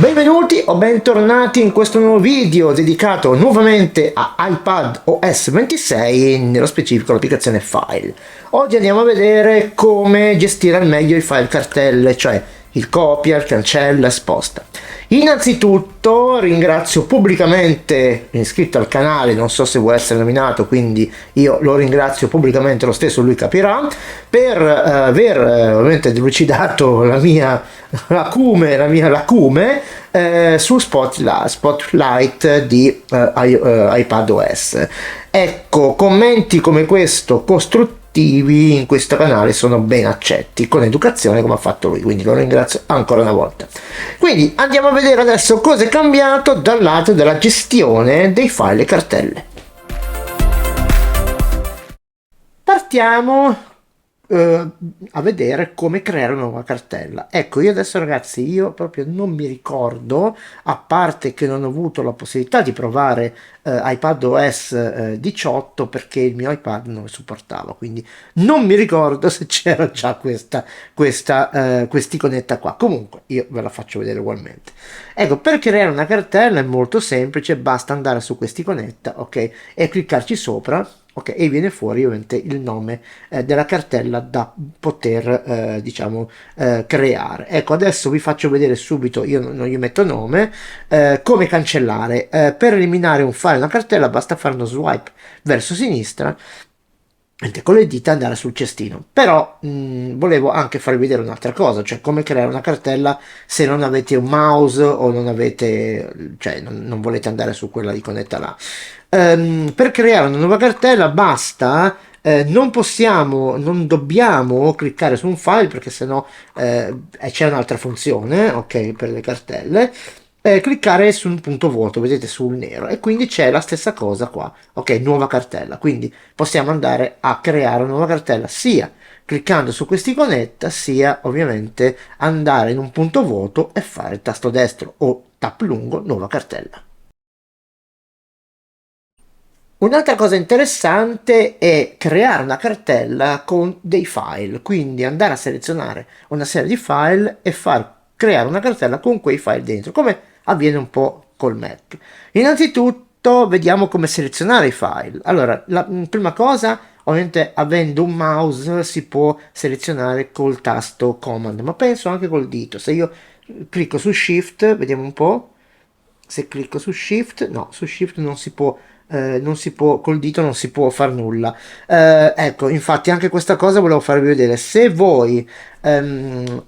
Benvenuti o bentornati in questo nuovo video dedicato nuovamente a iPadOS 26, nello specifico l'applicazione File. Oggi andiamo a vedere come gestire al meglio i file cartelle, cioè il copia, il cancella e sposta. Innanzitutto ringrazio pubblicamente l'iscritto al canale, non so se vuole essere nominato, quindi io lo ringrazio pubblicamente lo stesso, lui capirà, per aver ovviamente delucidato la mia lacume su Spotlight di iPadOS. Ecco, commenti come questo costruttivi in questo canale sono ben accetti, con educazione come ha fatto lui, quindi lo ringrazio ancora una volta. Quindi andiamo a vedere adesso cosa è cambiato dal lato della gestione dei file e cartelle. Partiamo a vedere come creare una nuova cartella. Ecco, io adesso ragazzi, io proprio non mi ricordo, a parte che non ho avuto la possibilità di provare iPadOS 18 perché il mio iPad non lo supportava, quindi non mi ricordo se c'era già quest'iconetta qua. Comunque io ve la faccio vedere ugualmente. Ecco, per creare una cartella è molto semplice, basta andare su quest'iconetta, ok, e cliccarci sopra. Ok, e viene fuori ovviamente il nome della cartella da poter creare. Ecco, adesso vi faccio vedere subito, io non gli metto nome, come cancellare. Per eliminare un file, una cartella, basta fare uno swipe verso sinistra con le dita, andare sul cestino. Però volevo anche farvi vedere un'altra cosa, cioè come creare una cartella se non avete un mouse o non avete, cioè non volete andare su quella iconetta là. Per creare una nuova cartella basta, non dobbiamo cliccare su un file perché sennò c'è un'altra funzione, ok, per le cartelle. Cliccare su un punto vuoto, vedete sul nero, e quindi c'è la stessa cosa qua, ok, nuova cartella. Quindi possiamo andare a creare una nuova cartella sia cliccando su quest'iconetta, sia ovviamente andare in un punto vuoto e fare il tasto destro o tap lungo nuova cartella. Un'altra cosa interessante è creare una cartella con dei file, quindi andare a selezionare una serie di file e far creare una cartella con quei file dentro, come avviene un po' col Mac. Innanzitutto vediamo come selezionare i file. Allora, la prima cosa, ovviamente avendo un mouse si può selezionare col tasto Command, ma penso anche col dito. Se io clicco su Shift, vediamo un po'. Se clicco su Shift, no, su Shift non si può, col dito non si può far nulla. Ecco, infatti anche questa cosa volevo farvi vedere. Se voi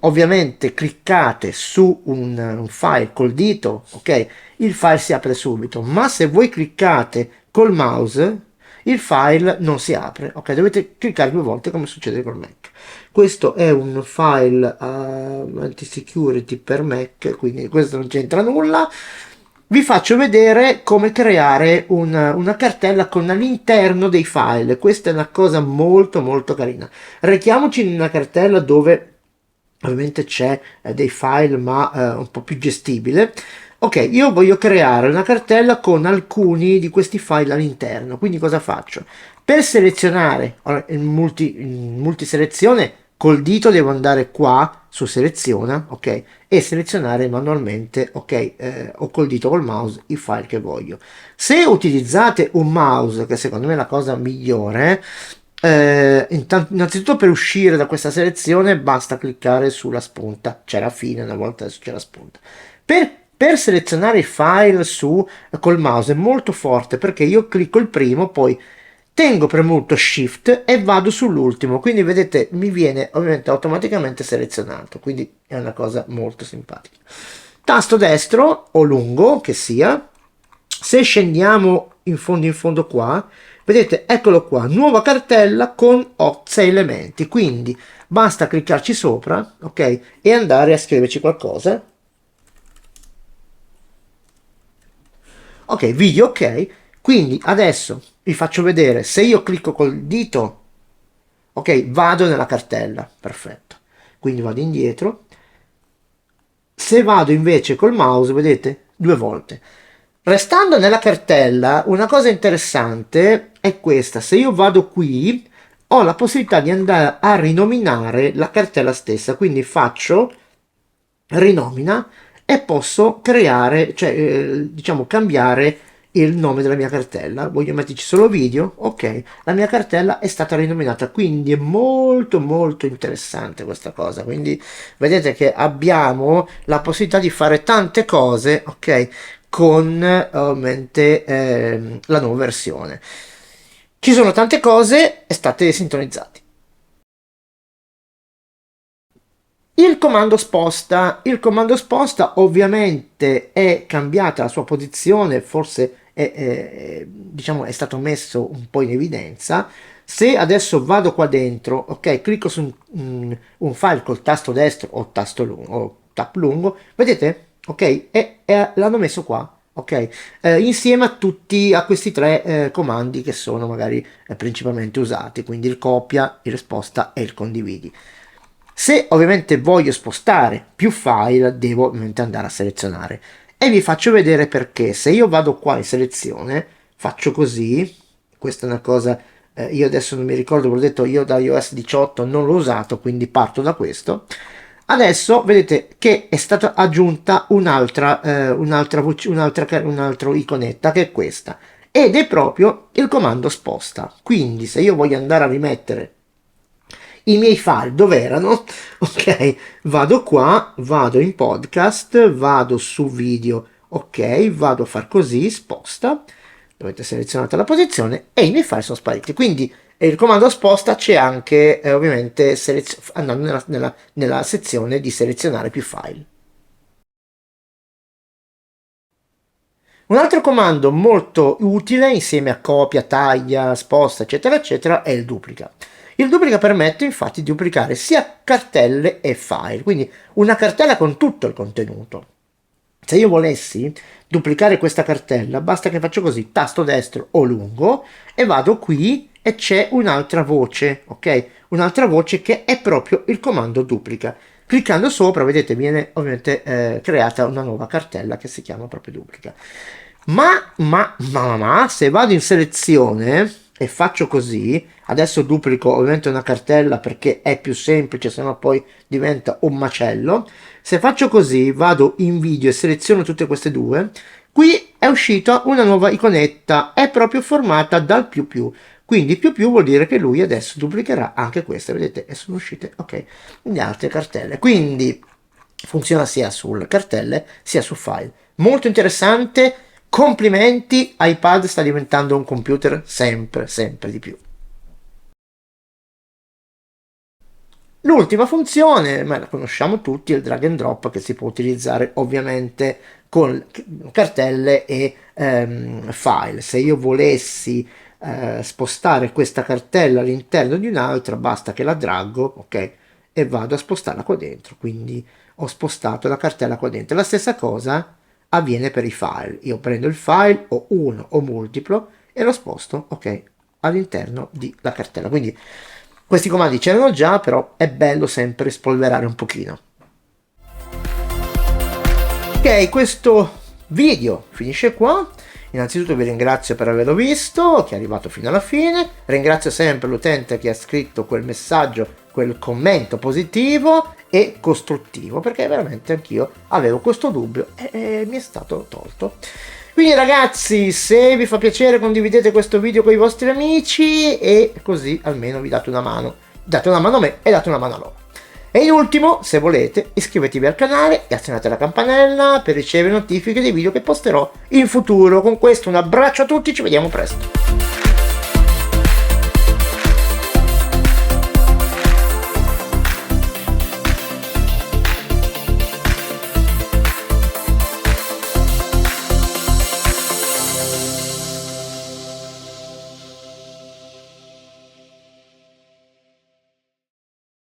ovviamente cliccate su un file col dito, ok, il file si apre subito, ma se voi cliccate col mouse il file non si apre, ok, dovete cliccare due volte come succede col Mac. Questo è un file anti-security per Mac, quindi questo non c'entra nulla. Vi faccio vedere come creare una cartella con all'interno dei file. Questa è una cosa molto molto carina. Rechiamoci in una cartella dove ovviamente c'è dei file ma un po' più gestibile. Ok, io voglio creare una cartella con alcuni di questi file all'interno. Quindi cosa faccio? Per selezionare in multiselezione, col dito devo andare qua su seleziona, ok, e selezionare manualmente, ok, o col dito o col mouse i file che voglio. Se utilizzate un mouse, che secondo me è la cosa migliore, innanzitutto per uscire da questa selezione basta cliccare sulla spunta, c'è la fine una volta, adesso c'è la spunta. Per selezionare i file col mouse è molto forte perché io clicco il primo, poi tengo premuto Shift e vado sull'ultimo, quindi vedete mi viene ovviamente automaticamente selezionato, quindi è una cosa molto simpatica. Tasto destro o lungo che sia, se scendiamo in fondo qua, vedete eccolo qua, nuova cartella con 6 elementi, quindi basta cliccarci sopra, ok, e andare a scriverci qualcosa. Ok, video ok, quindi adesso vi faccio vedere, se io clicco col dito, ok, vado nella cartella, perfetto, quindi vado indietro. Se vado invece col mouse, vedete, due volte. Restando nella cartella, una cosa interessante è questa, se io vado qui, ho la possibilità di andare a rinominare la cartella stessa, quindi faccio rinomina e posso creare, cioè diciamo cambiare il nome della mia cartella. Voglio metterci solo video, ok, la mia cartella è stata rinominata, quindi è molto molto interessante questa cosa. Quindi vedete che abbiamo la possibilità di fare tante cose, ok, con ovviamente la nuova versione. Ci sono tante cose e state sintonizzati. Il comando sposta ovviamente è cambiata la sua posizione, forse diciamo, è stato messo un po' in evidenza. Se adesso vado qua dentro, ok, clicco su un file col tasto destro o tasto lungo o tap lungo, vedete? Ok, e l'hanno messo qua. Ok, insieme a tutti a questi tre comandi che sono magari principalmente usati, quindi il copia, il sposta e il condividi. Se ovviamente voglio spostare più file, devo ovviamente andare a selezionare. E vi faccio vedere perché. Se io vado qua in selezione, faccio così, questa è una cosa, io adesso non mi ricordo, ve l'ho detto, io da iOS 18 non l'ho usato, quindi parto da questo. Adesso vedete che è stata aggiunta un'altra voce, un'altra iconetta che è questa. Ed è proprio il comando sposta. Quindi se io voglio andare a rimettere i miei file dove erano, ok, vado qua, vado in podcast, vado su video, ok, vado a far così, sposta, dovete selezionare la posizione e i miei file sono spariti. Quindi il comando sposta c'è anche ovviamente andando nella sezione di selezionare più file. Un altro comando molto utile insieme a copia, taglia, sposta, eccetera, eccetera, è il duplica. Il duplica permette infatti di duplicare sia cartelle e file, quindi una cartella con tutto il contenuto. Se io volessi duplicare questa cartella, basta che faccio così, tasto destro o lungo, e vado qui e c'è un'altra voce, ok? Un'altra voce che è proprio il comando duplica. Cliccando sopra, vedete, viene ovviamente creata una nuova cartella che si chiama proprio duplica. Ma, se vado in selezione e faccio così, adesso duplico ovviamente una cartella perché è più semplice, sennò poi diventa un macello. Se faccio così, vado in video e seleziono tutte queste due, qui è uscita una nuova iconetta, è proprio formata dal più più. Quindi più più vuol dire che lui adesso duplicherà anche queste, vedete, e sono uscite, ok, le altre cartelle. Quindi funziona sia sulle cartelle sia su file. Molto interessante, complimenti, iPad sta diventando un computer sempre, sempre di più. L'ultima funzione, ma la conosciamo tutti, è il drag and drop che si può utilizzare ovviamente con cartelle e file. Se io volessi spostare questa cartella all'interno di un'altra, basta che la draggo, ok, e vado a spostarla qua dentro. Quindi ho spostato la cartella qua dentro. La stessa cosa avviene per i file. Io prendo il file, o uno o multiplo, e lo sposto, ok, all'interno della cartella. Quindi questi comandi c'erano già, però è bello sempre spolverare un pochino. Ok, questo video finisce qua. Innanzitutto vi ringrazio per averlo visto, che è arrivato fino alla fine. Ringrazio sempre l'utente che ha scritto quel messaggio, quel commento positivo e costruttivo, perché veramente anch'io avevo questo dubbio e mi è stato tolto. Quindi ragazzi, se vi fa piacere condividete questo video con i vostri amici e così almeno vi date una mano. Date una mano a me e date una mano a loro. E in ultimo, se volete, iscrivetevi al canale e azionate la campanella per ricevere notifiche dei video che posterò in futuro. Con questo un abbraccio a tutti, ci vediamo presto.